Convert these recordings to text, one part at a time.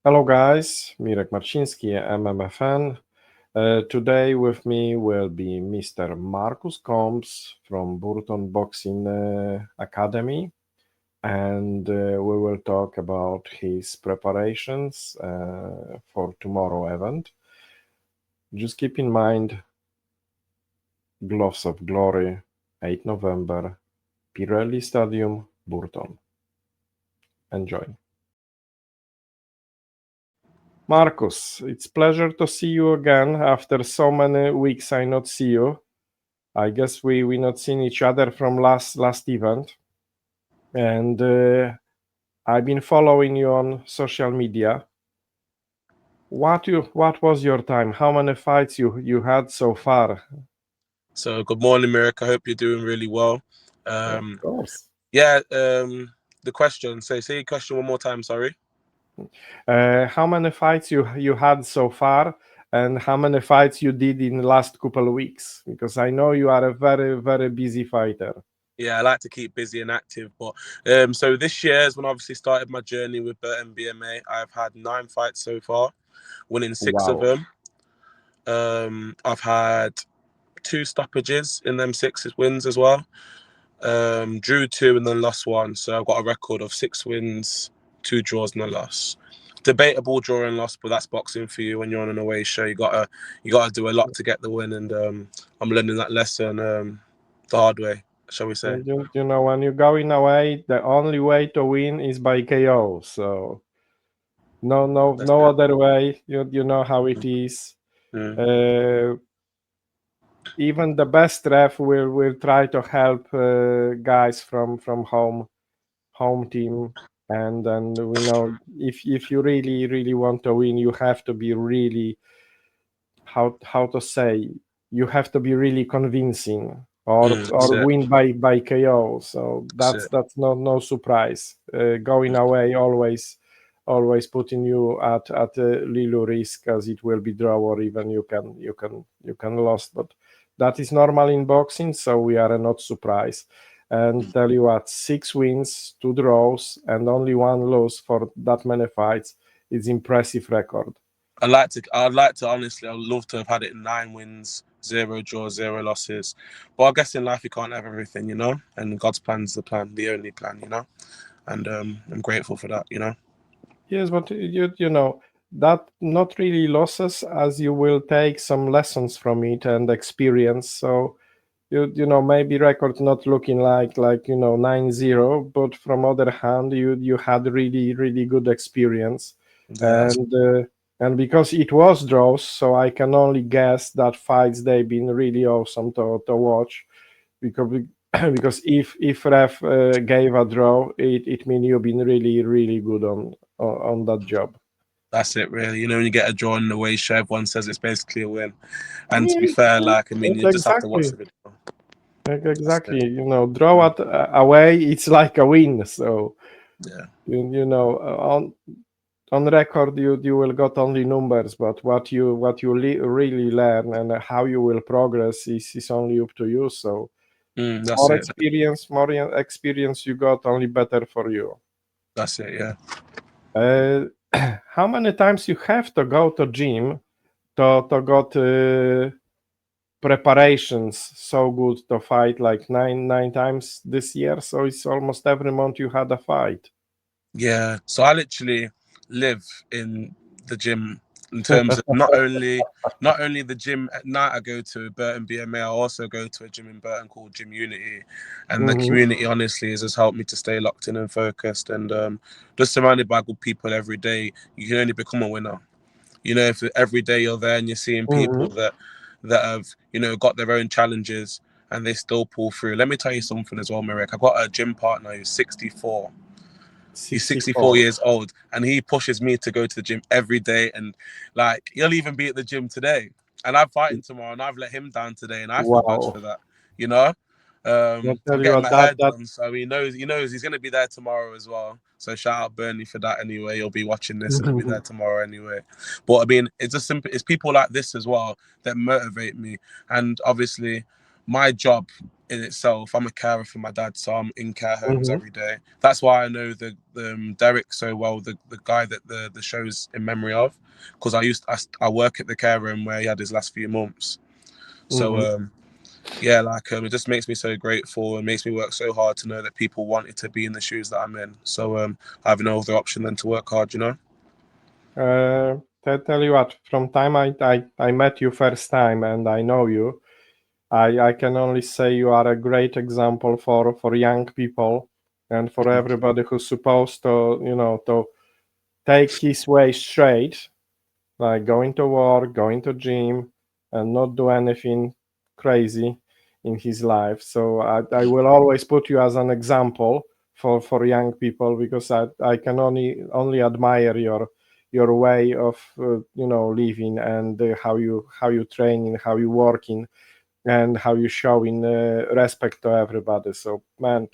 Hello guys, Mirek Marciński, MMFN. Today with me will be Mr. Marcus Coombs from Burton Boxing Academy, and we will talk about his preparations for tomorrow event. Just keep in mind, Gloves of Glory, 8 November, Pirelli Stadium, Burton. Enjoy. Marcus, it's pleasure to see you again after so many weeks I not see you. I guess we not seen each other from last event, and I've been following you on social media. What was your time? How many fights you had so far? So good morning, Mirek. I hope you're doing really well. Of course. The question. Say your question one more time. Sorry. How many fights you had so far, and how many fights you did in the last couple of weeks? Because I know you are a very busy fighter. Yeah, I like to keep busy and active, but so this year is when I obviously started my journey with Burton BMA. I've had 9 fights so far, winning 6 of Wow. them. I've had 2 stoppages in them 6 wins as well. Drew 2 and then lost 1, so I've got a record of 6 wins, 2 draws and a loss. Debatable draw and loss, but that's boxing for you. When you're on an away show, you gotta do a lot to get the win, and I'm learning that lesson the hard way, shall we say? You know, when you're going away, the only way to win is by KO. So That's no it. other way. You know how it is. Mm. Uh, Even the best ref will try to help guys from home team, and then we know if you really want to win, you have to be really, how to say, you have to be really convincing, That's or it. win by KO. So That's that's it. that's no surprise. Going away always putting you at a little risk, as it will be draw, or even you can lost. But that is normal in boxing, so we are not surprised. And tell you what, 6 wins, 2 draws, and only 1 loss for that many fights is impressive record. I'd like to honestly. I'd love to have had it 9 wins, 0 draws, 0 losses. But I guess in life you can't have everything, you know. And God's plan's the plan, the only plan, you know. And I'm grateful for that, you know. Yes, but you know that not really losses, as you will take some lessons from it and experience. So you know, maybe record not looking like 9-0, but from other hand, you had really good experience, Yeah, and because it was draws, so I can only guess that fights they've been really awesome to watch, because because if ref gave a draw, it means you've been really good on that job. that's it, really. You know, when you get a draw in the way show, everyone says it's basically a win. And to be Yeah, fair, like I mean, you just have to watch exactly. the video. That's Exactly. it. You know, draw at away, it's like a win. So Yeah, you know, on record, you will got only numbers, but what you really learn and how you will progress is only up to you. So that's it. more experience you got, only better for you. That's it. Yeah. Uh, how many times you have to go to gym to got preparations so good to fight, like nine times this year? So it's almost every month you had a fight. Yeah, so I literally live in the gym in terms of not only the gym at night I go to Burton BMA, I also go to a gym in Burton called Gym Unity, and the Hmm. community honestly has just helped me to stay locked in and focused, and just surrounded by good people every day. You can only become a winner. You know, if every day you're there and you're seeing people Hmm. that have got their own challenges and they still pull through. Let me tell you something as well, Marek. I got a gym partner who's 64. He's 64 64. years old and he pushes me to go to the gym every day. And like, he'll even be at the gym today. And I'm fighting tomorrow and I've let him down today. And I feel bad Wow. for that, you know? I I'm tell you getting what, my that hair that done. So he knows he's going to be there tomorrow as well. So shout out Bernie for that anyway. He'll be watching this and he'll be there tomorrow anyway. But I mean, it's just simple. It's people like this as well that motivate me. And obviously, my job in itself. I'm a carer for my dad, so I'm in care homes Mm-hmm. every day. That's why I know the Derek so well, the guy that the show's in memory of, because I work at the care home where he had his last few months. So Mm-hmm. yeah, like it just makes me so grateful and makes me work so hard to know that people wanted to be in the shoes that I'm in. So I have no other option than to work hard, you know. Tell you what, from time I met you first time and I know you, I can only say you are a great example for young people and for everybody who's supposed to, to take his way straight, like going to work, going to gym, and not do anything crazy in his life. So I will always put you as an example for young people because I can only admire your way of living and how you training, how you working, and how you showing respect to everybody. So man,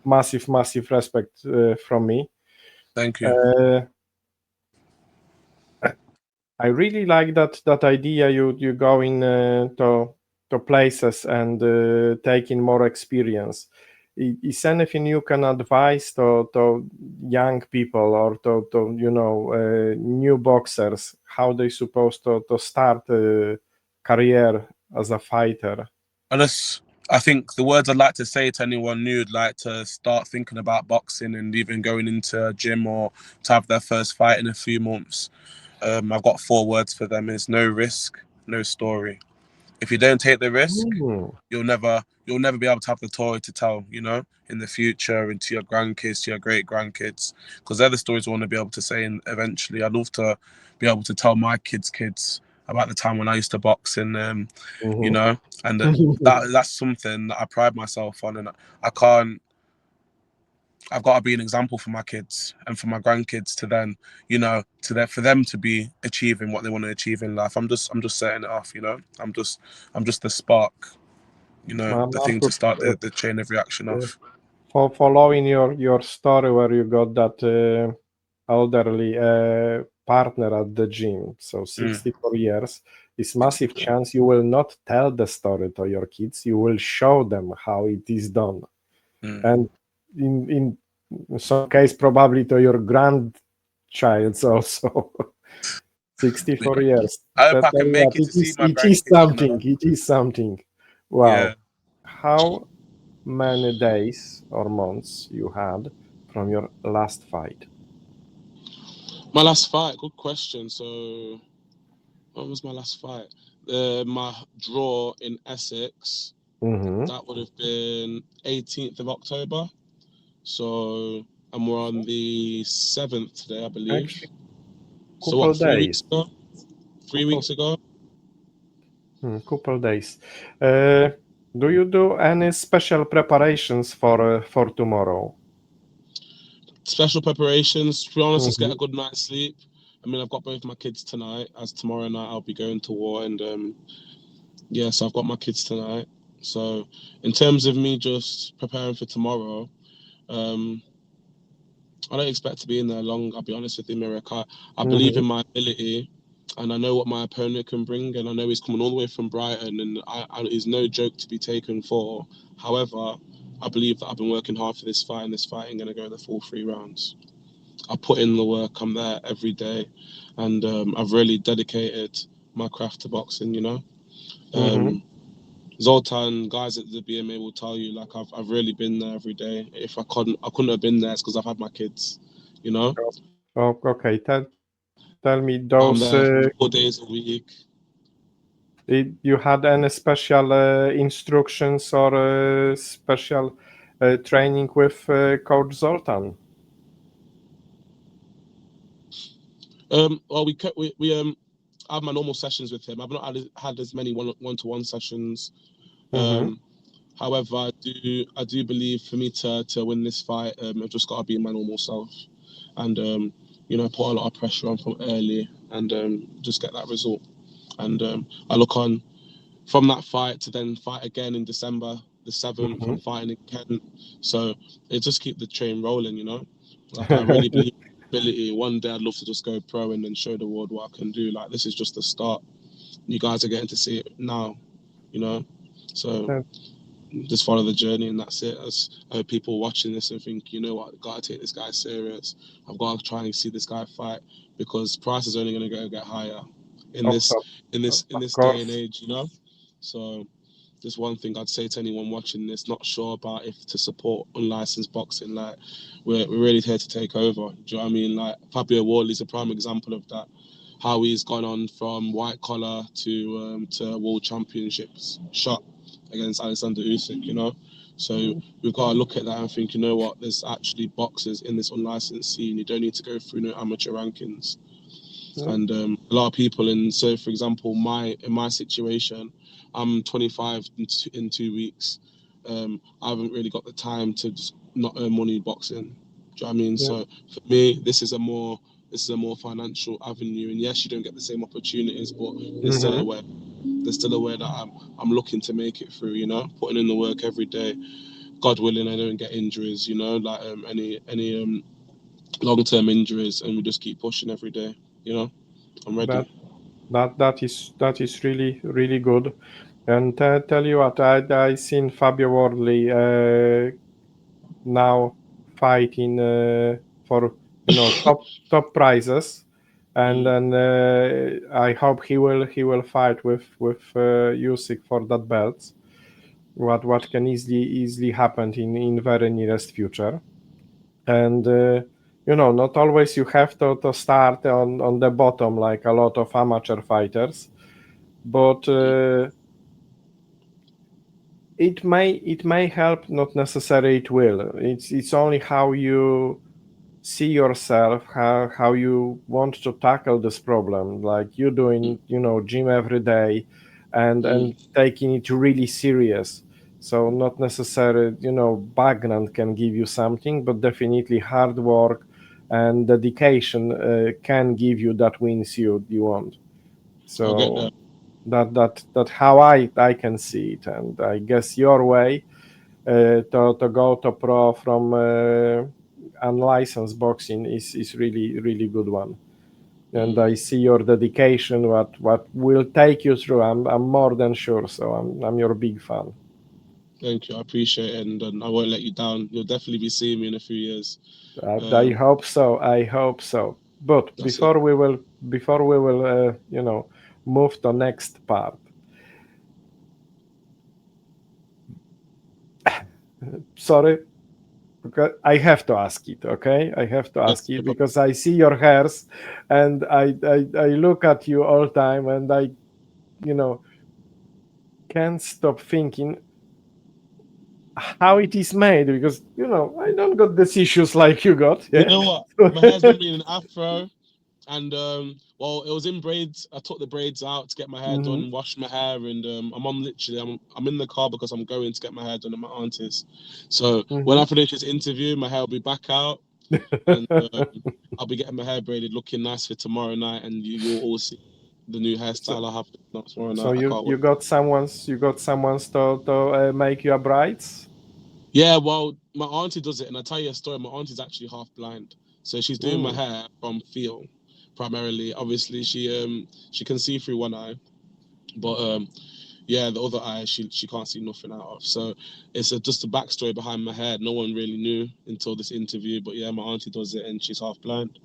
massive respect from me. Thank you. Uh, I really like that idea you going to places and taking more experience. Is anything you can advise to young people or to new boxers how they supposed to start a career as a fighter? I think the words I'd like to say to anyone new who'd like to start thinking about boxing and even going into a gym or to have their first fight in a few months, I've got 4 words for them: is no risk, no story. If you don't take the risk, Hmm. you'll never be able to have the story to tell, in the future and to your grandkids, to your great grandkids, because they're the stories I want to be able to say. And eventually, I'd love to be able to tell my kids about the time when I used to box and you Mhm. know, and that's something that I pride myself on, and I can't. I've got to be an example for my kids and for my grandkids to then, for them to be achieving what they want to achieve in life. I'm just setting it off, I'm just the spark, the thing to Marcus, start the chain of reaction off. for following your story where you got that elderly partner at the gym, so Mm, 64 years, is massive 64. chance you will not tell the story to your kids. You will show them how it is done, Mm. and in some case probably to your grandchilds also. 64 years. I hope That, I tell can you make what, it it to see is my it is grandkids, something. It is something. Yeah. Wow. How many days or months you had from your last fight? My last fight, good question. So, when was my last fight? My draw in Essex, Mm-hmm. that would have been 18th of October. So, and we're on the 7th today, I believe. Actually, So couple what, 3 weeks days. ago? 3 weeks Couple, ago? couple days. Uh, do you do any special preparations for tomorrow? Special preparations. To be honest, just get Mm-hmm. a good night's sleep. I mean, I've got both my kids tonight, as tomorrow night I'll be going to war, and yeah, so I've got my kids tonight. So, in terms of me just preparing for tomorrow, um, I don't expect to be in there long. I'll be honest with you, Mirek. I believe Mm-hmm. in my ability, and I know what my opponent can bring, and I know he's coming all the way from Brighton, and he's no joke to be taken for. However, I believe that I've been working hard for this fight, and this fight ain't gonna go the full 3 rounds. I put in the work. I'm there every day, and I've really dedicated my craft to boxing. Mm-hmm. Um, Zoltan, guys at the BMA will tell you, like I've really been there every day. If I couldn't have been there, it's because I've had my kids. You know, Oh, okay. Tell me I'm those. there 4 days a week. You had any special instructions or special training with Coach Zoltan? Well, we I have my normal sessions with him. I've not had as many one-to-one sessions. Mm-hmm. However, I do believe for me to win this fight, I've just got to be my normal self, and put a lot of pressure on from early, and just get that result. And I look on from that fight to then fight again in December the 7th. I'm fighting in Kent, so it just keep the train rolling. Like I really believe in ability. One day I'd love to just go pro and then show the world what I can do. Like this is just the start. You guys are getting to see it now, you know. So Mm-hmm. just follow the journey, and that's it. As people watching this and think, you know what, I've got to take this guy serious. I've got to try and see this guy fight, because price is only going to get higher in Of, this of day and course. age, you know. So just one thing I'd say to anyone watching this, not sure about if to support unlicensed boxing, like we're really here to take over. Do you know what I mean? Like Fabio Wardley's a prime example of that. How he's gone on from white collar to world championships shot against Alexander Usyk, you know. So we've got to look at that and think, you know what, there's actually boxers in this unlicensed scene. You don't need to go through no amateur rankings. And a lot of people, and so for example, in my situation, I'm 25 in 2 weeks. I haven't really got the time to just not earn money boxing. Do you know what I mean? Yeah. So for me, this is a more financial avenue. And yes, you don't get the same opportunities, but there's still a way. There's still a way that I'm looking to make it through. You know, putting in the work every day. God willing, I don't get injuries. You know, like any long-term injuries, and we just keep pushing every day. You know, I'm ready. That is really good. And tell you what, I seen Fabio Wardley now fighting for top prizes, and then I hope he will fight with Usyk for that belt. What can easily happen in very nearest future. And not always you have to start on the bottom like a lot of amateur fighters, but it may help, not necessarily it will. It's only how you see yourself, how you want to tackle this problem, like you doing gym every day and taking it really serious. So not necessarily background can give you something, but definitely hard work and dedication can give you that wins you want. I get that. So that how I can see it, and I guess your way to go to pro from unlicensed boxing is really good one. And I see your dedication, what will take you through. I'm more than sure. So I'm your big fan. Thank you. I appreciate it, and I won't let you down. You'll definitely be seeing me in a few years. I hope so. I hope so. But That's it. before we will move to next part. Sorry, because I have to ask it, okay? I have to Yes, ask it no problem. because I see your hairs and I look at you all time, and I, you know, can't stop thinking how it is made, because I don't got these issues like you got, You yeah. know what? My hair's normally in an afro, and well, it was in braids. I took the braids out to get my hair Mhm. done, washed my hair, and I'm in the car because I'm going to get my hair done at my auntie's. So when I Mhm. finish this interview, my hair will be back out, and I'll be getting my hair braided, looking nice for tomorrow night, and you'll all see the new so, hairstyle I have tomorrow so night. I you can't you wait. got someone's to make you a brides. Yeah, well, my auntie does it, and I tell you a story. My auntie's actually half blind, so she's doing my Mm. hair from feel, primarily. Obviously, she can see through one eye, but yeah, the other eye she can't see nothing out of. So it's just a backstory behind my hair. No one really knew until this interview, but yeah, my auntie does it, and she's half blind.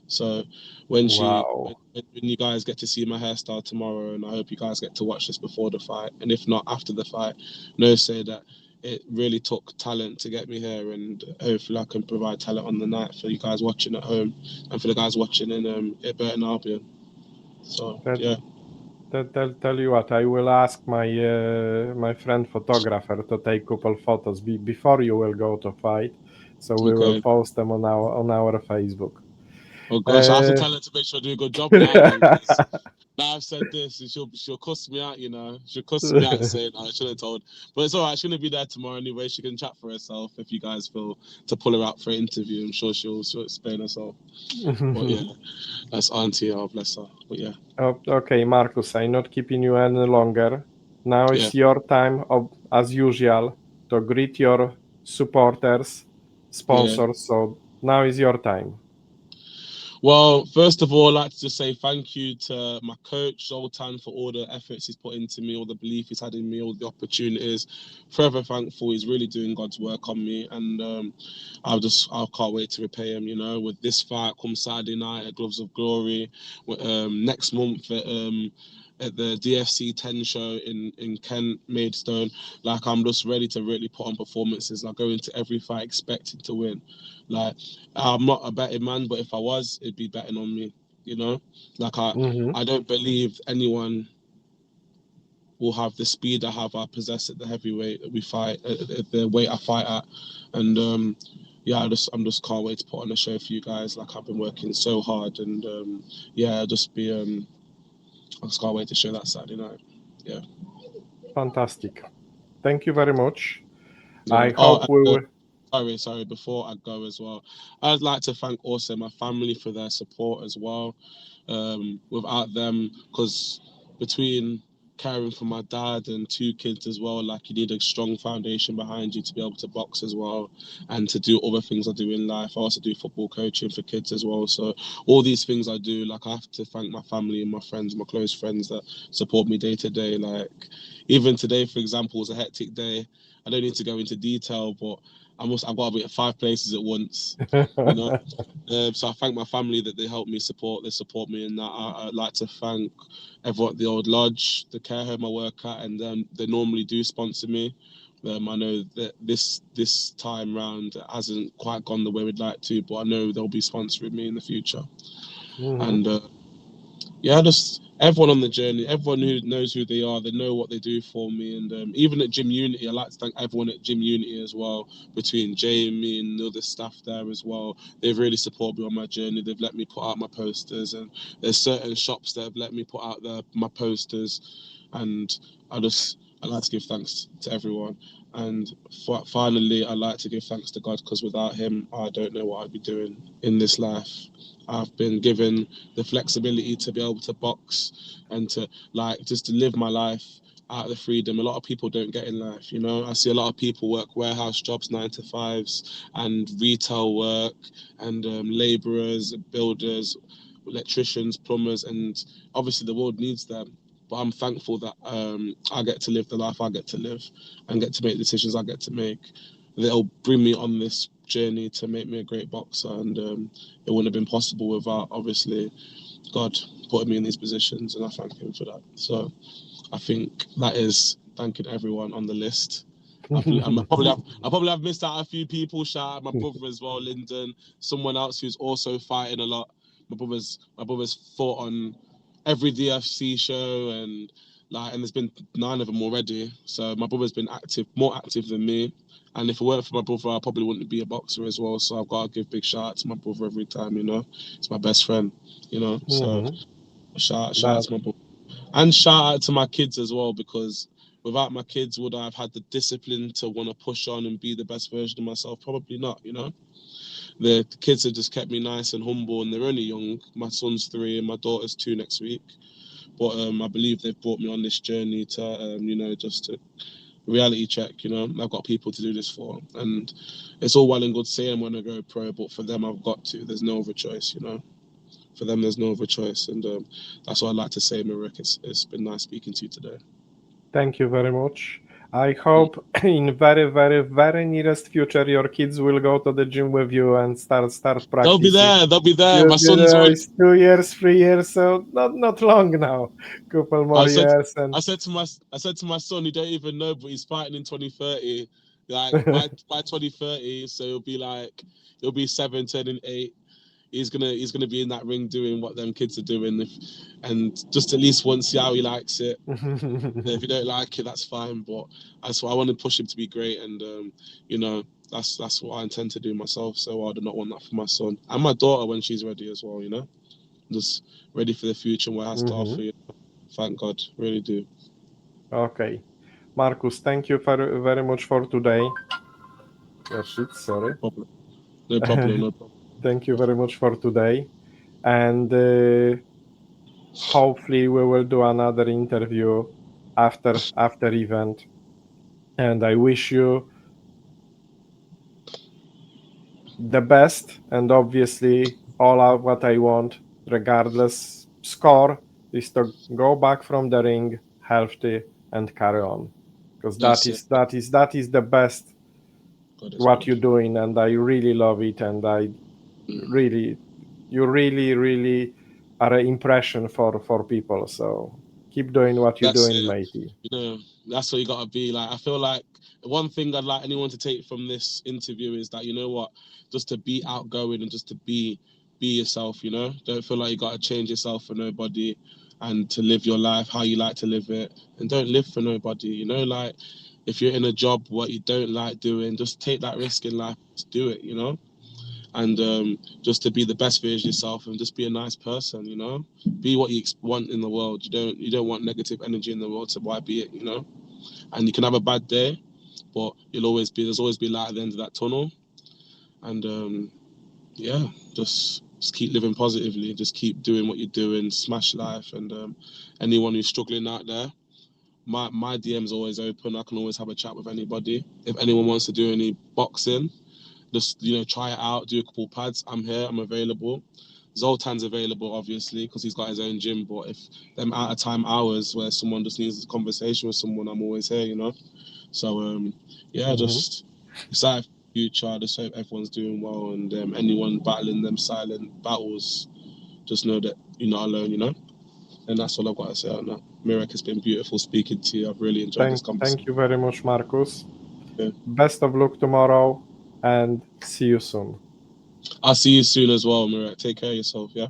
So Wow. when you guys get to see my hairstyle tomorrow, and I hope you guys get to watch this before the fight, and if not after the fight, say that it really took talent to get me here, and hopefully I can provide talent on the night for you guys watching at home, and for the guys watching in Burton Albion. So That, yeah, tell you what, I will ask my friend photographer to take couple photos before you will go to fight, so we will okay. post them on our Facebook. Oh gosh, I have to Uh, tell her to make sure I do a good job now then, because now I've said this, and she'll cuss me out. She'll cuss me out saying I should have told. But it's all right. She's gonna be there tomorrow anyway. She can chat for herself if you guys feel to pull her out for an interview. I'm sure she'll explain herself. But yeah, that's Auntie. Oh bless her. But yeah, Okay, Marcus, I'm not keeping you any longer. Now yeah. is your time, as usual, to greet your supporters, Yeah. sponsors. So now is your time. Well, first of all, I'd like to just say thank you to my coach, Zoltan, for all the efforts he's put into me, all the belief he's had in me, all the opportunities. Forever thankful. He's really doing God's work on me. And I can't wait to repay him, with this fight come Saturday night at Gloves of Glory. Next month at the DFC 10 show in Kent, Maidstone. Like, I'm just ready to really put on performances. I go into every fight expecting to win. Like, I'm not a betting man, but if I was, it'd be betting on me, Like, I don't believe anyone will have the speed I possess at the heavyweight that we fight, at the weight I fight at. And yeah, I'm just can't wait to put on a show for you guys. Like, I've been working so hard, and yeah, I just can't wait to show that Saturday night. Yeah. Fantastic. Thank you very much. Yeah. I hope we will. Sorry, before I go as well, I'd like to thank also my family for their support as well. Without them, because between caring for my dad and 2 kids as well, like, you need a strong foundation behind you to be able to box as well and to do other things I do in life. I also do football coaching for kids as well. So all these things I do, like, I have to thank my family and my friends, my close friends that support me day to day. Like, even today, for example, was a hectic day. I don't need to go into detail, but I've got to be at 5 places at once, So I thank my family that they help me they support me in that. I'd like to thank everyone at the old lodge, the care home I work at, and they normally do sponsor me. I know that this time round hasn't quite gone the way we'd like to, but I know they'll be sponsoring me in the future. And yeah, just everyone on the journey, everyone who knows who they are, they know what they do for me. And even at Gym Unity, I like to thank everyone at Gym Unity as well, between Jamie and the other staff there as well. They've really supported me on my journey. They've let me put out my posters, and there's certain shops that have let me put out my posters. And I'd like to give thanks to everyone. And finally, I'd like to give thanks to God, because without him, I don't know what I'd be doing in this life. I've been given the flexibility to be able to box and to, like, just to live my life out of the freedom a lot of people don't get in life. I see a lot of people work warehouse jobs, 9 to 5s, and retail work, and laborers, builders, electricians, plumbers, and obviously the world needs them. But I'm thankful that I get to live the life I get to live and get to make decisions I get to make that'll bring me on this journey to make me a great boxer. And it wouldn't have been possible without, obviously, God putting me in these positions, and I thank him for that. So I think that is thanking everyone on the list. I probably have missed out a few people. Shout out my brother as well, Lyndon, someone else who's also fighting a lot. My brother's fought on every DFC show, and there's been 9 of them already. So my brother's been more active than me. And if it weren't for my brother, I probably wouldn't be a boxer as well. So I've got to give big shout out to my brother every time. It's my best friend. So shout out to my brother. And shout out to my kids as well, because without my kids, would I have had the discipline to want to push on and be the best version of myself? Probably not, The kids have just kept me nice and humble, and they're only young. My son's 3 and my daughter's 2 next week. But I believe they've brought me on this journey to, just to reality check, I've got people to do this for. And it's all well and good saying I'm going to go pro, but for them, I've got to. There's no other choice, For them, there's no other choice. And that's what I'd like to say, Marek. It's been nice speaking to you today. Thank you very much. I hope in very, very, very nearest future your kids will go to the gym with you and start practicing. They'll be there. My son's it's 2 years, 3 years, so not long now. Couple more years. And I said to my son, he don't even know, but he's fighting in 2030. Like by 2030, so he'll be 7, turning 8. He's gonna be in that ring doing what them kids are doing, and just at least once see how he likes it. If you don't like it, that's fine. But that's why I want to push him to be great, and that's what I intend to do myself. So I do not want that for my son and my daughter when she's ready as well. Just ready for the future and what has to offer. Thank God, really do. Okay, Marcus, thank you very, very much for today. Oh, shit, sorry. No problem. Thank you very much for today, and hopefully we will do another interview after event. And I wish you the best, and obviously all out what I want, regardless score, is to go back from the ring healthy and carry on, because That's it. that is the best God is what good. you're doing, and I really love it, and I really, you really are an impression for people. So keep doing what you're That's doing, it. matey. You know, that's what you gotta be. Like, I feel like one thing I'd like anyone to take from this interview is that, you know what, just to be outgoing and just to be yourself. You know, don't feel like you gotta change yourself for nobody, and to live your life how you like to live it, and don't live for nobody. You know, like if you're in a job what you don't like doing, just take that risk in life. Just do it. You know. And just to be the best version of yourself and just be a nice person, you know, be what you want in the world. You don't want negative energy in the world, so why be it, you know? And you can have a bad day, but there's always be light at the end of that tunnel. And yeah, just keep living positively, just keep doing what you're doing, smash life. And anyone who's struggling out there, my DM's always open. I can always have a chat with anybody. If anyone wants to do any boxing, just, you know, try it out, do a couple pads. I'm here, I'm available. Zoltan's available, obviously, because he's got his own gym. But if them out of time hours where someone just needs a conversation with someone, I'm always here, you know. So yeah, just excited for the future. I just hope everyone's doing well, and anyone battling them silent battles, just know that you're not alone, you know. And that's all I've got to say on that. Mirek, it's been beautiful speaking to you. I've really enjoyed this Thank conversation. you very much, Marcus. Yeah. Best of luck tomorrow, and see you soon. I'll see you soon as well, Mirek. Take care of yourself, yeah?